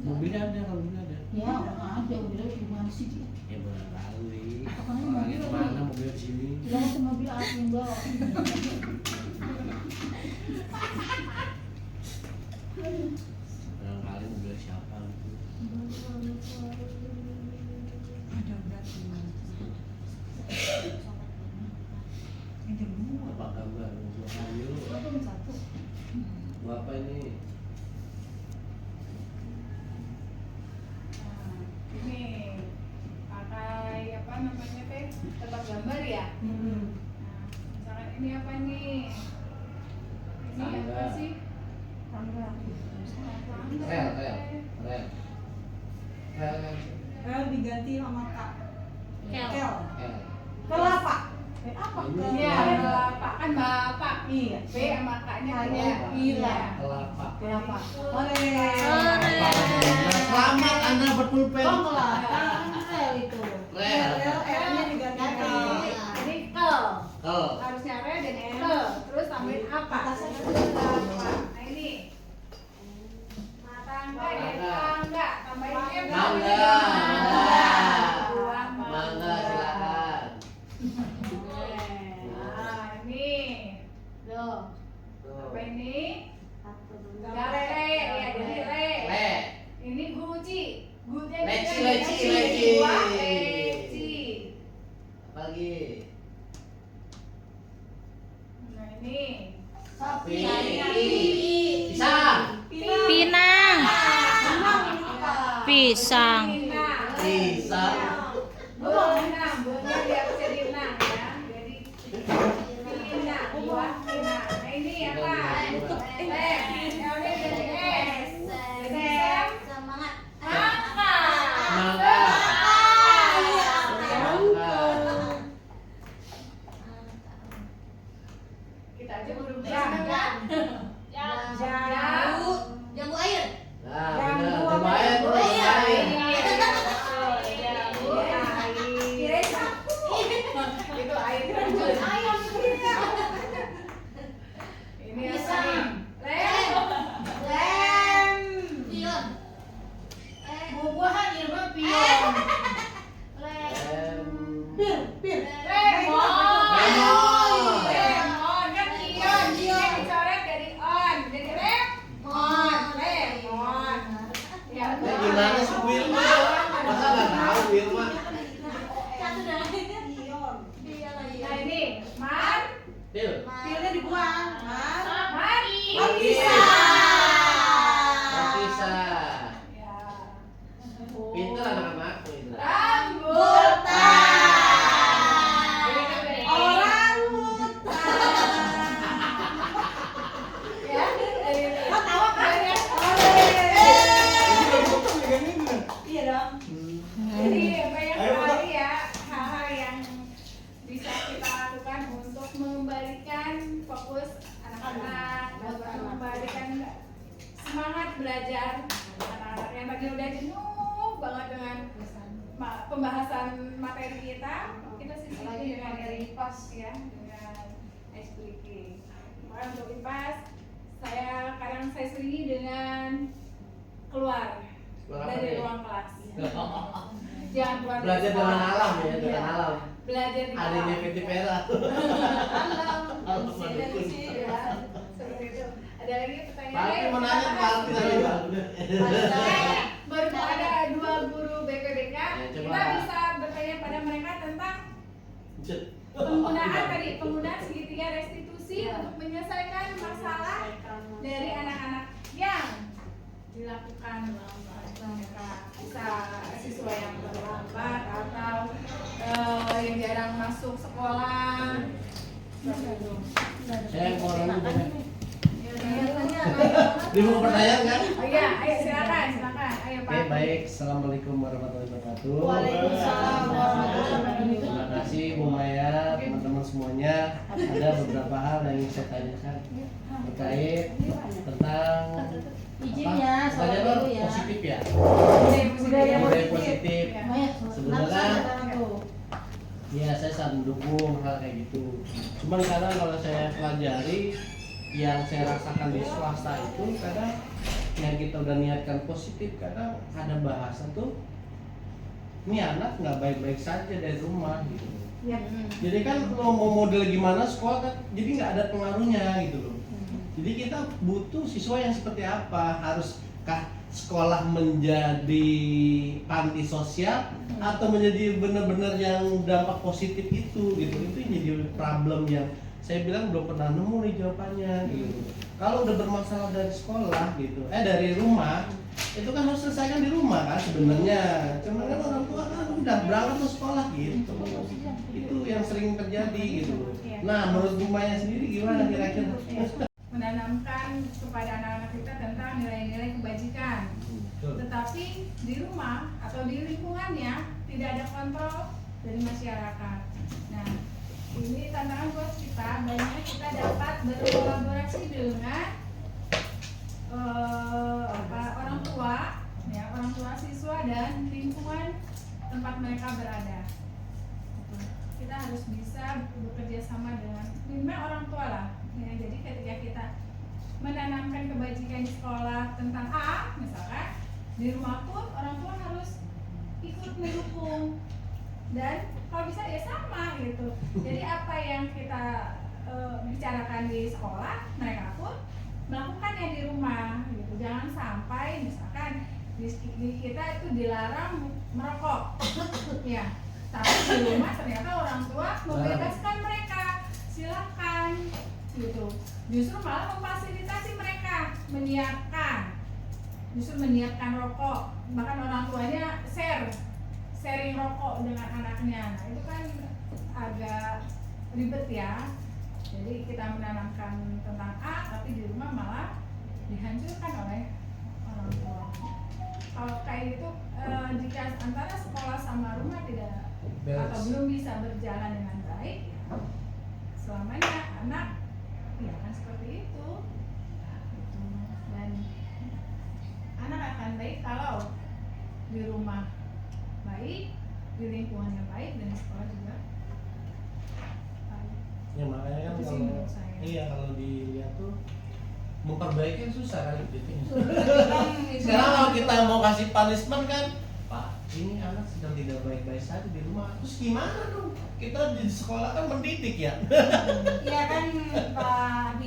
Mobilnya ada, kalau mobilnya ada. Ya, ada udah gimana sih? Ya barangkali. Apalagi Orangnya mobil kemana lagi. mobilnya di sini? Tidak mau mobil aku yang bawa. Barangkali mobilnya siapa gitu. Ada berarti. Ini dua. Apa kabar? Mau ayo. Satu. Mau apa ini? Nah, ini pakai apa namanya teh, tebak gambar ya. Nah, misalkan ini apa nih? Ini apa Tangga. sih? Tangga. Tangga. Rel. Rel kan? Rel diganti sama kak. Kel. Kel. L. Kelapa. Apa? Ini Iya, Kel. bapak kan bapak. Iya. B sama K-nya K-nya tidak. iya. Kelapa. Kelapa. Selamat Anda berpulpen. Oh, kelapa. Rel itu. Rel. R-nya diganti K. Ini kel. Kel. Harusnya R dan kel. Terus tambahin apa? Atasnya Bapak. Nah ini. Nah, tangga ya, tangga. Tambahin M. Mangga. Buang Mangga silakan. Nah, ini. Loh. Apa ini? Gale, ya jadi le. Le. Ini guci. Guci. Leci. Leci. Apa lagi? Nah ini. Sapi. Pisang. Pinang, pisang. Pisang. Benang, benang dia bisa dinang ya. Jadi pinang, buah pinang. Nah ini apa? Lem. L-nya jadi S. Jadi Sam. Semangat. Mangga. Mangga. Kita aja belum Jam. Jamu. Jamu air. Nah, benar. Lumayan, bro. Iya. Lumayan. Jamu. semangat belajar. Anak-anak yang tadi udah jenuh banget dengan pembahasan materi kita sisihkan dengan IPAS ya, dengan explique. Maka untuk IPAS kadang saya selingi dengan keluar dari ruang kelas. Jangan keluar dari Belajar dengan sekolah. alam ya, dengan Iya. alam. Belajar di Adanya alam. Fiti Pera. Alam, Alam fungsi, ya. Seperti itu. Ada lagi pertanyaan? Pak Alfi mau nanya Pak Alfi tadi Pak. Baru ada 2 guru BPBK, Ya, coba. kita bisa bertanya pada mereka tentang Cet. penggunaan segitiga restitusi untuk menyelesaikan masalah dari anak-anak yang dilakukan mereka, bisa siswa yang terlambat atau yang jarang masuk sekolah. Saya mau nanya. Kelihatannya Dia mau pertanyaan kan? Oh iya, ayo silakan. Ayo Pak. Oke, baik. Assalamualaikum warahmatullahi wabarakatuh. Waalaikumsalam warahmatullahi wabarakatuh. Terima kasih Bu Maya, teman-teman semuanya. Ada beberapa hal yang ingin saya tanyakan terkait tentang Izinnya, soal Pertanyaan dulu ya. positif ya. Budaya Budaya positif. positif. Maya, Sebenarnya- langsung tuh. Ya, saya sangat mendukung hal kayak gitu. Cuman kadang kalau saya pelajari yang saya rasakan di swasta itu kadang yang kita udah niatkan positif, kadang ada bahasa tuh ini anak nggak baik-baik saja dari rumah gitu. Jadi kan lo mau model gimana sekolah kan jadi nggak ada pengaruhnya gitu loh. Jadi kita butuh siswa yang seperti apa? Haruskah sekolah menjadi panti sosial atau menjadi benar-benar yang dampak positif itu gitu? Itu yang jadi problem yang saya bilang belum pernah nemu nih jawabannya gitu. Kalau udah bermasalah dari sekolah gitu, dari rumah, itu kan harus selesaikan di rumah kan sebenarnya. Cuman kan orang tua kan udah berangkat ke sekolah gitu. Itu yang sering terjadi gitu. Nah, menurut Bu Maya sendiri gimana kira-kira? Menanamkan kepada anak-anak kita tentang nilai-nilai kebajikan. Tetapi di rumah atau di lingkungannya tidak ada kontrol dari masyarakat. Nah, ini tantangan buat kita. Bagaimana kita dapat berkolaborasi dengan orang tua siswa dan lingkungan tempat mereka berada. Kita harus bisa bekerja sama dengan minimal orang tua lah. Ya, jadi ketika kita menanamkan kebajikan di sekolah tentang A, misalkan di rumah pun orang tua harus ikut mendukung dan kalau bisa ya sama gitu. Jadi apa yang kita bicarakan di sekolah, mereka pun melakukannya di rumah gitu. Jangan sampai misalkan di kita itu dilarang merokok, ya. Tapi di rumah ternyata orang tua membebaskan mereka, silakan gitu. Justru malah memfasilitasi mereka menyiapkan rokok, bahkan orang tuanya sharing rokok dengan anaknya. Nah, itu kan agak ribet ya. Jadi kita menanamkan tentang A, tapi di rumah malah dihancurkan oleh orang tua. Kalau kayak gitu, jika antara sekolah sama rumah tidak atau belum bisa berjalan dengan baik, ya, selamanya anak ya kan seperti itu. Dan anak akan baik kalau di rumah baik, di lingkungan yang baik, dan di sekolah juga baik. Ya makanya kan Itu sih kalau menurut saya. kalau dilihat tuh memperbaiki kan susah kali gitu. Sekarang kalau kita mau kasih punishment kan, Pak, ini anak sedang tidak baik-baik saja di rumah. Terus gimana dong? Kita di sekolah kan mendidik ya. Iya kan Pak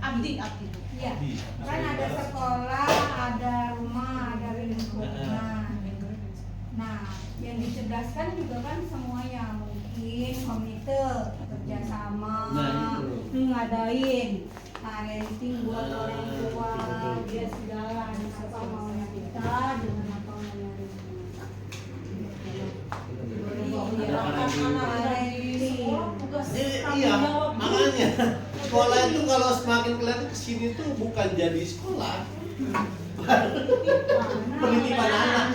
Abdi. Iya. Kan ada sekolah, ada rumah, ada lingkungan. Nah, yang dicerdaskan juga kan semuanya, mungkin komite kerjasama, Nah, itu. ngadain parenting buat orang tua, dia segala apa maunya kita dengan apa maunya Iya, makanya sekolah itu kalau semakin kelihatan kesini tuh bukan jadi sekolah, penitipan anak.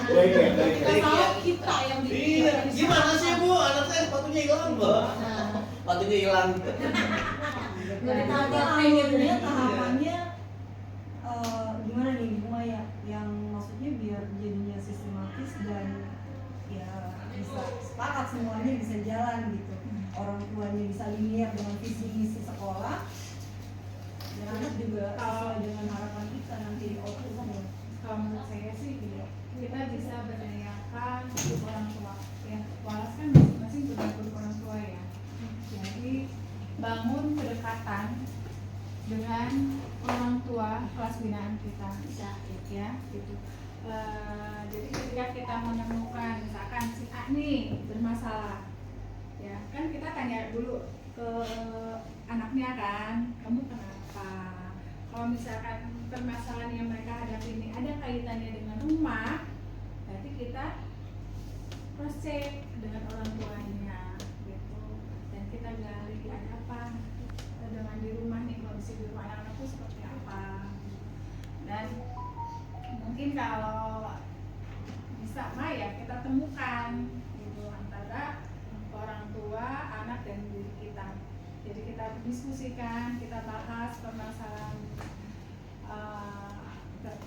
kita yang Iya, gimana sih Bu? Anak saya sepatunya hilang loh. Sepatunya hilang. Jadi nanti akhirnya tahapannya kelas binaan kita Bisa. ya gitu. Jadi ketika kita menemukan misalkan si A nih bermasalah, ya kan kita tanya dulu ke anaknya kan, kamu kenapa? Kalau misalkan permasalahan yang mereka hadapi ini ada kaitannya dengan rumah, berarti kita cross check dengan orang tuanya gitu, dan kita gali ada apa dengan di rumah nih, kondisi di rumah anak-anakku seperti apa. Dan mungkin kalau bisa mah ya kita temukan gitu antara orang tua, anak, dan diri kita. Jadi kita diskusikan, kita bahas permasalahan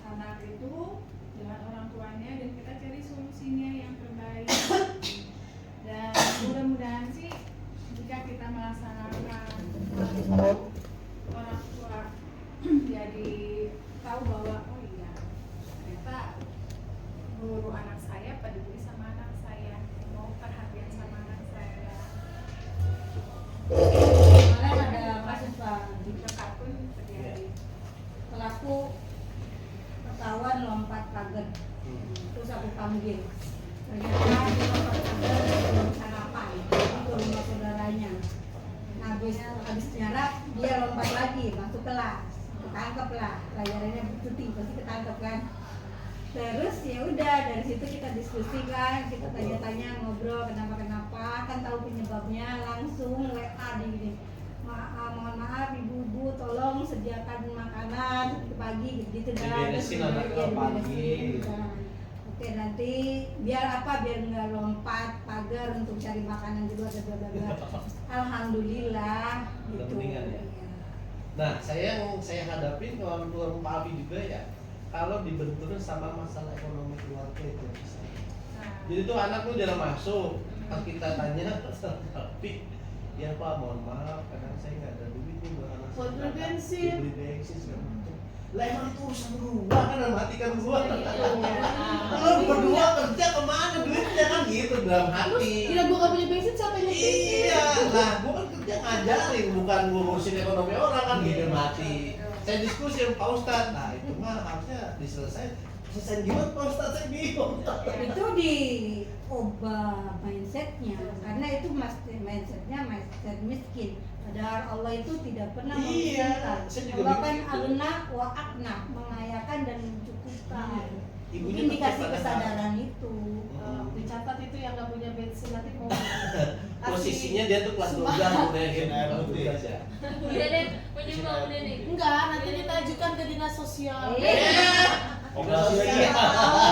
anak itu dengan orang tuanya, dan kita cari solusinya yang terbaik. Dan mudah-mudahan sih jika kita melaksanakan hal itu, orang tua jadi tahu bahwa oh iya ternyata guru anak saya peduli sama anak saya, mau perhatian sama anak saya. Kemarin ada kasus Pak, Di dekat pun terjadi. pelaku ketahuan lompat pagar, terus aku panggil. Ternyata dia lompat pagar belum sarapan ke rumah saudaranya. Nah, habis nyarap dia lompat lagi masuk kelas, ketangkep lah, pelajarannya cuti pasti ketangkep kan. Terus ya udah dari situ kita diskusi kan, kita tanya-tanya, ngobrol kenapa kan tahu penyebabnya, langsung WA di mohon maaf ibu-ibu tolong sediakan makanan ke pagi gitu kan. Diberesin anaknya pagi. Oke, nanti biar nggak lompat pagar untuk cari makanan di luar dan bla bla bla. Alhamdulillah Udah gitu. mendingan ya? Iya. Nah, yang saya hadapin kalau orang Pak Abi juga ya, kalau dibenturkan sama masalah ekonomi keluarga itu bisa. Jadi tuh anak lu jarang masuk, pas kita tanya tapi ya Pak mohon maaf kadang saya nggak ada duit nih buat anak Buat beli bensin. beli bensin segala macam. Lah emang itu urusan gua kan dalam hati kan gua. Lu berdua kerja kemana duitnya kan gitu dalam hati. Gila gua gak punya bensin siapa yang nyetir? Iya, lah gua kan kerja ngajarin bukan ngurusin ekonomi orang kan gitu mati. Saya diskusi sama Pak Ustadz, nah itu mah harusnya selesai gimana Pak Ustadz, saya bingung. Itu diubah mindsetnya, karena itu mindsetnya mindset miskin. Padahal Allah itu tidak pernah Iya, memiskinkan. saya juga Allah kan begitu. alna wa akna, mengayakan dan mencukupkan. Ibunya Mungkin dikasih tetap pada kesadaran itu. Dicatat itu yang gak punya bensin nanti mau posisinya dia tuh kelas 12 udah gitu air putih aja. Udah deh, menyumbang udah nih. enggak, nanti kita ajukan ke dinas sosial. Operasi aja.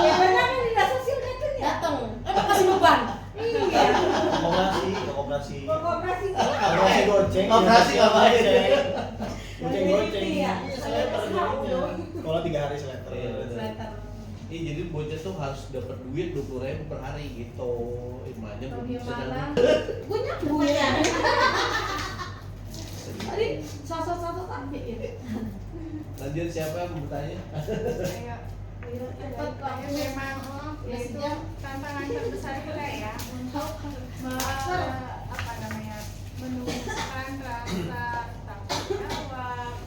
Ya benar kan dinas sosial datang ya. Datang, kasih beban. Iya. Koperasi. Koperasi Operasi goceng. Operasi ngapain? Goceng-goceng. Iya. Sekolah 3 hari seletter. Iya, jadi bocah tuh harus dapat duit 20.000 per hari gitu. Imanya Kalau belum dia bisa malah, dapat. gue nyambung ya. Tadi sosok-sosok tadi ya. Lanjut siapa yang mau bertanya? Cepet lah. Ya memang Ya, itu sejak tantangan terbesar kita ya untuk menumbuhkan rasa tanggung jawab,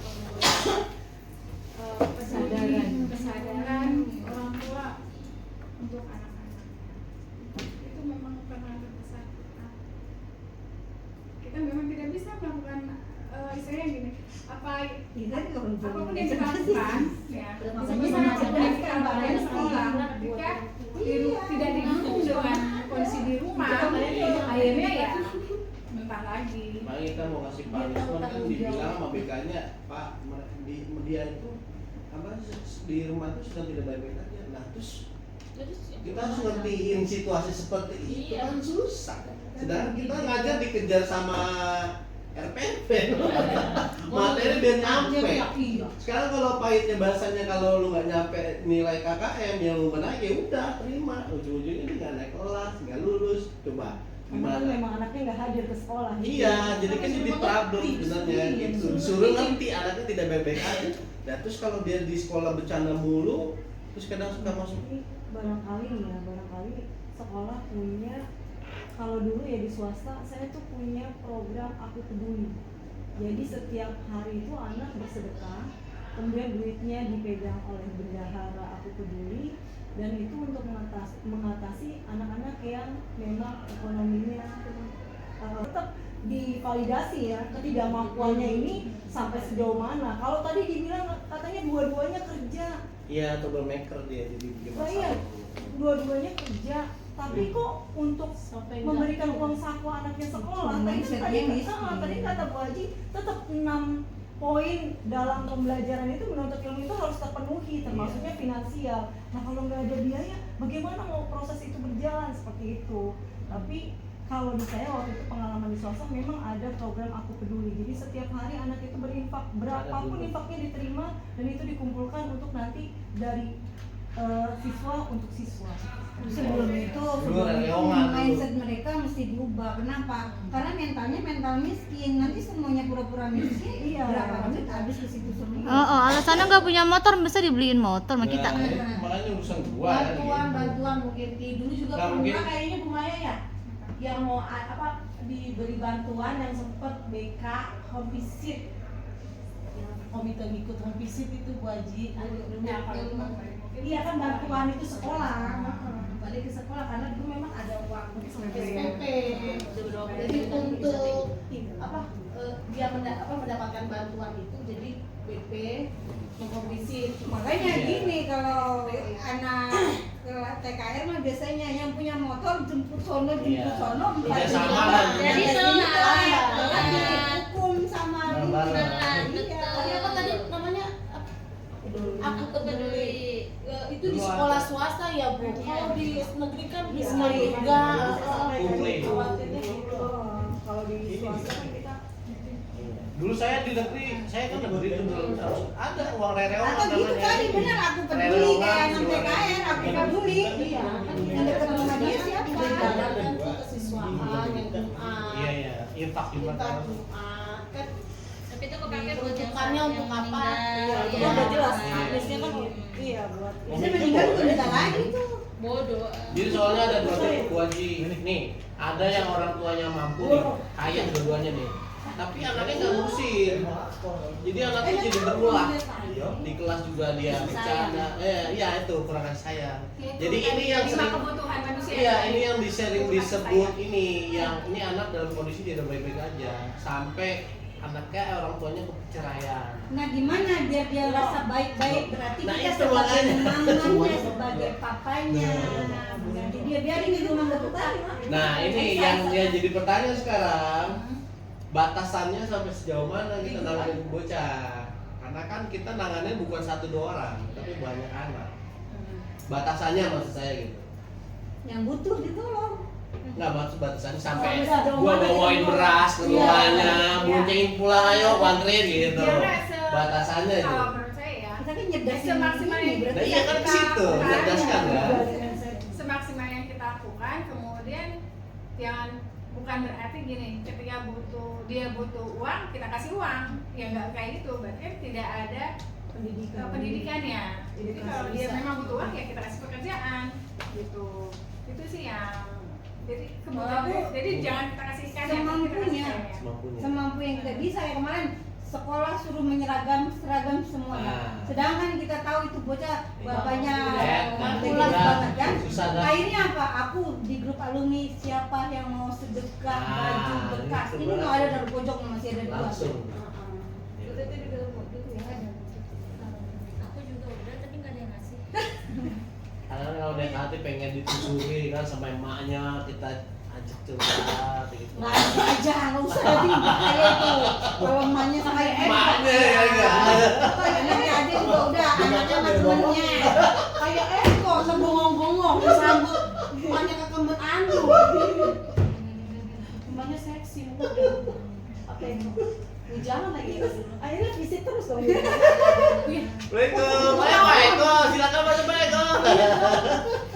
kemudian kesadaran orang tua untuk anak-anak. Itu memang tantangan terbesar kita. Kita memang tidak bisa melakukan istilahnya gini, apapun yang kita lakukan ya, sebesar apapun yang kita lakukan di sekolah, ketika tidak didukung dengan kondisi di rumah, akhirnya ya mentah lagi. Makanya kita mau ngasih punishment kan dibilang sama BK-nya, Pak, dia itu apa di rumah itu sedang tidak baik-baik aja. Nah, terus kita harus ngertiin situasi seperti itu kan susah. Sedangkan kita ngajar dikejar sama RPP, materi biar nyampe. Sekarang kalau pahitnya bahasanya kalau lu nggak nyampe nilai KKM yang lu menaik ya udah terima. Ujung-ujungnya dia nggak naik kelas, nggak lulus. Coba Karena kan gimana? memang anaknya nggak hadir ke sekolah. Iya, jadi kan jadi problem sebenarnya Iya, gitu. Disuruh ngerti anaknya tidak baik-baik aja. Nah terus kalau dia di sekolah bercanda mulu, terus kadang suka masuk. Tapi barangkali nih ya, barangkali sekolah punya, kalau dulu ya di swasta saya tuh punya program Aku Peduli. Jadi setiap hari itu anak bersedekah, kemudian duitnya dipegang oleh bendahara Aku Peduli, dan itu untuk mengatasi anak-anak yang memang ekonominya tetap divalidasi ya, ketidakmampuannya ini sampai sejauh mana. Kalau tadi dibilang katanya dua-duanya kerja, Iya, troublemaker dia jadi bikin oh iya, masalah. dua-duanya kerja, tapi kok untuk Sampai memberikan uang saku anaknya sekolah, tadi kata Bu Haji tetap 6 poin dalam pembelajaran itu menuntut ilmu itu harus terpenuhi, termasuknya finansial. Nah kalau nggak ada biaya, bagaimana mau proses itu berjalan seperti itu? Tapi kalau di saya waktu itu pengalaman di swasta memang ada program Aku Peduli. Jadi setiap hari anak itu berinfak, berapapun infaknya diterima dan itu dikumpulkan untuk nanti dari siswa untuk siswa. Sebelum itu mindset mereka mesti diubah. Kenapa? Karena mental miskin. Nanti semuanya pura-pura miskin. Iya. Berapa duit habis ke situ semua. Alasannya nggak punya motor bisa dibeliin motor sama kita. Makanya urusan gua bantuan mungkin dulu juga Nggak mungkin. pernah kayaknya Bu Maya ya yang mau diberi bantuan yang sempet BK home visit, yang komite ngikut home visit itu Bu Haji. Iya kan bantuan itu sekolah, balik ke sekolah karena dulu memang ada uang SPP. Jadi untuk dia mendapatkan bantuan itu jadi BP mengkomisi. Makanya gini, kalau anak ke TKR mah biasanya yang punya motor jemput sono Kerja 4 sama juta. kan. Jadi Hukum sama Tadi apa tadi namanya? Aku Peduli. Itu di sekolah swasta ya Bu. Kalau di negeri kan enggak. Khawatirnya gitu. Kalau di swasta kan kita Dulu saya di negeri, saya kan negeri itu harus ada uang rerewan Atau gitu tadi benar Aku Peduli kayak anak TKR Aku Peduli. Iya, Yang dekat rumah dia siapa? Kan kesiswaan yang Iya, infak juga Jumat kan. kan tapi itu kepake buat yang Rujukannya untuk apa? Iya, itu Iya. udah jelas. Biasanya kan iya buat Biasanya meninggal juga minta lagi tuh. bodoh. Jadi soalnya ada dua tipe Bu Haji. Nih, ada yang orang tuanya mampu nih, kaya dua-duanya nih. Tapi anaknya nggak ngurusin. Jadi anaknya jadi berulah. Di kelas juga dia bercanda. Iya itu kurang kasih sayang. Jadi ini yang sering kebutuhan manusia. Iya, ini yang sering disebut ini, yang ini anak dalam kondisi tidak baik-baik aja, sampai anaknya orang tuanya keperceraian. Nah gimana biar dia rasa baik-baik, berarti Nah, kita itu sebagai makanya. mamanya, sebagai papanya. Jadi dia biarin di rumah nggak betah. Nah, ini yang jadi pertanyaan sekarang, batasannya sampai sejauh mana kita nanganin bocah? Karena kan kita nanganin bukan 1-2 orang, tapi banyak anak. Batasannya maksud saya gitu. Yang butuh ditolong. Nggak maksud batasannya sampai Sejauh gua mana bawain gitu? beras ke rumahnya, Iya. boncengin pulang ayo anterin gitu. Ya, nggak Batasannya itu. Kalau menurut saya ya, Kita kan nyerdasin semaksimal ini, yang berarti Nah iya kan ke situ, mencerdaskan kan. semaksimal yang kita lakukan, kemudian jangan, bukan berarti gini, ketika dia butuh uang, kita kasih uang, ya nggak kayak gitu, berarti tidak ada pendidikannya. Jadi kalau dia memang butuh uang, ya kita kasih pekerjaan, gitu. Itu sih yang, jadi kebutuhan, jadi jangan kita kasih ikan, semampunya. Semampunya. Semampu yang kita bisa. Ya kemarin sekolah suruh seragam semua. Sedangkan kita tahu itu bocah bapaknya pulas banget kan. Susah dah. Akhirnya apa? Aku di grup alumni siapa yang mau sedekah baju bekas. itu Ini nggak berat. ada dari pojok masih ada dua. Langsung. Aku juga udah tapi nggak ada yang ngasih. Karena kalau naik hati pengen ditusuri kan sama emaknya, kita ajak curhat gitu. Nggak ada aja, nggak usah ada kayak itu. Kalau emaknya sama Emaknya ya enggak. anaknya aja juga udah, anaknya sama temennya. Kayak kok sebongong-bongong disambut emaknya ke kemben anu. Emaknya seksi muda. Apa itu? Jangan lagi ya. Akhirnya visit terus dong. Assalamualaikum. Ayo Pak Eko, silakan masuk Pak Eko.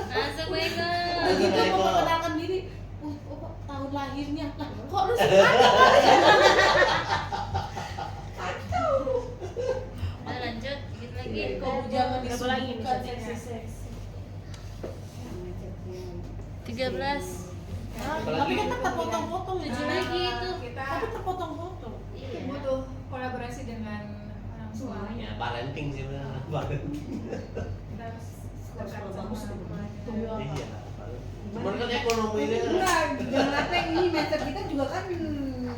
Masuk Wego. Begitu Baik, mau Pak. perkenalkan diri, tahun lahirnya. Lah, kok lu sekarang? Udah lanjut, dikit lagi. Kok jangan Berapa lagi nih? disebutkan seksi-seksi. 13. Tapi kan terpotong-potong ya Nah, lagi itu. kita Tapi terpotong-potong. Iya. butuh kolaborasi dengan orang semuanya. Ya parenting sih benar. Parenting. Kita harus dekat sama Tunggu apa? Iya. Cuman kan ekonomi ini kan. Enggak, jangan sampai ini mentor kita juga kan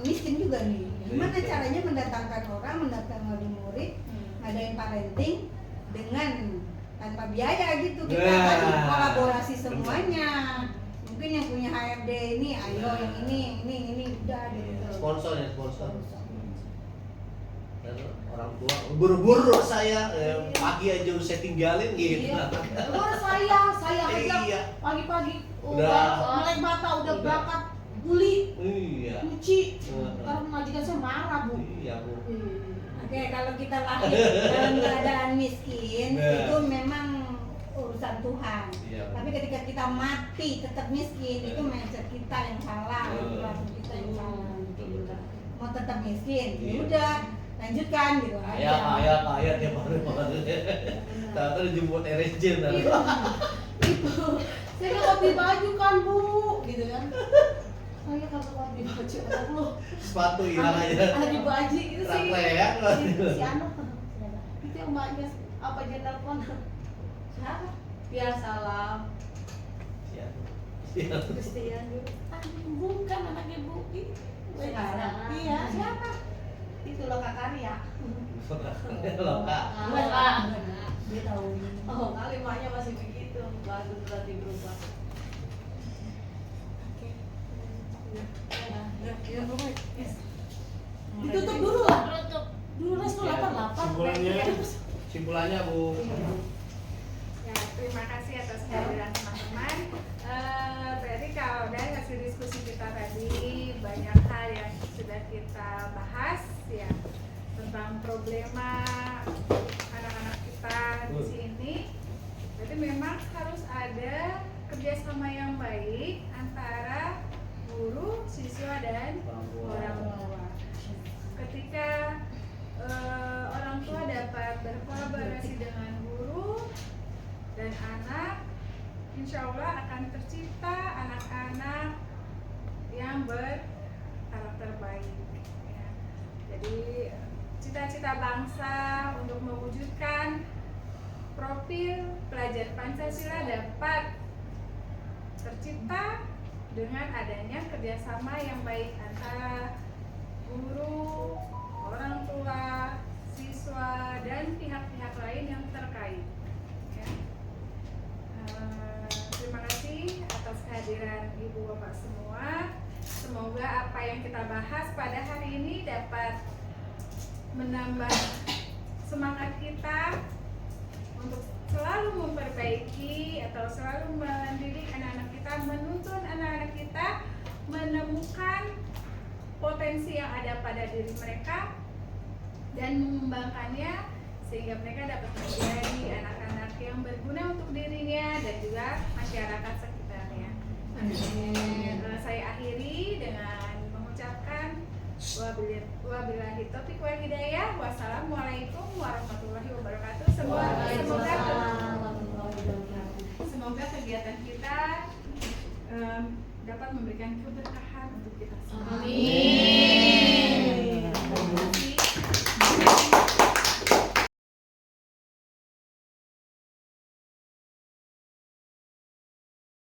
miskin juga nih. Gimana caranya mendatangkan orang, mendatangkan murid, ngadain parenting dengan tanpa biaya gitu. Kita kan kolaborasi semuanya. Mungkin yang punya HRD ini, ayo yang ini udah gitu. Sponsor ya, sponsor. Dan orang tua buru-buru saya pagi aja udah saya tinggalin gitu. Luar saya aja Iya. pagi-pagi Udah. melek mata udah berangkat kuli, Iya. cuci. Ntar majikan saya marah bu. Iya, Bu. Oke, kalau kita lahir dalam keadaan miskin, Nah. itu memang urusan Tuhan. Iya. Tapi ketika kita mati tetap miskin, itu mindset kita yang salah, perilaku kita yang salah. Betul. Mau tetap miskin, ya Iya. udah lanjutkan gitu Kaya tiap hari. Tahu dijemput RSJ ntar. Saya nggak beli baju kan bu, gitu kan. Saya kagak beli baju, lu Sepatu hilang aja. ada di baju itu sih. Rakleak. Si anak itu yang mbaknya apa aja telepon. Siapa? Biasalah. Iya. Iya. Kristian dulu. Bukan anak ibu. Sekarang? Iya, siapa? Itu loh Kak Karya. Loh, Kak. Dia tahu. Oh, kali maknya masih begitu. Bagus berarti berubah. Ditutup dulu lah. Dulu resto 88. Simpulannya Bu. Ya, terima kasih atas kehadiran teman-teman. Berarti kalau dari hasil diskusi kita tadi banyak hal yang sudah kita bahas ya tentang problema anak-anak kita di sini. Berarti memang harus ada kerjasama yang baik antara guru, siswa dan orang tua. Ketika orang tua dapat berkolaborasi dengan guru dan anak, insya Allah akan tercipta anak-anak yang berkarakter baik. Ya. Jadi cita-cita bangsa untuk mewujudkan profil pelajar Pancasila dapat tercipta dengan adanya kerjasama yang baik antara guru, orang tua, siswa, dan pihak-pihak lain yang terkait. Ya. Terima kasih atas kehadiran Ibu Bapak semua. Semoga apa yang kita bahas pada hari ini dapat menambah semangat kita untuk selalu memperbaiki atau selalu mendidik anak-anak kita, menuntun anak-anak kita menemukan potensi yang ada pada diri mereka dan mengembangkannya sehingga mereka dapat menjadi anak-anak yang berguna untuk dirinya dan juga masyarakat sekitarnya. Saya akhiri dengan mengucapkan wabillahi taufiq wal hidayah. Wassalamualaikum warahmatullahi wabarakatuh. Semoga kegiatan kita dapat memberikan keberkahan untuk kita semua. Amin.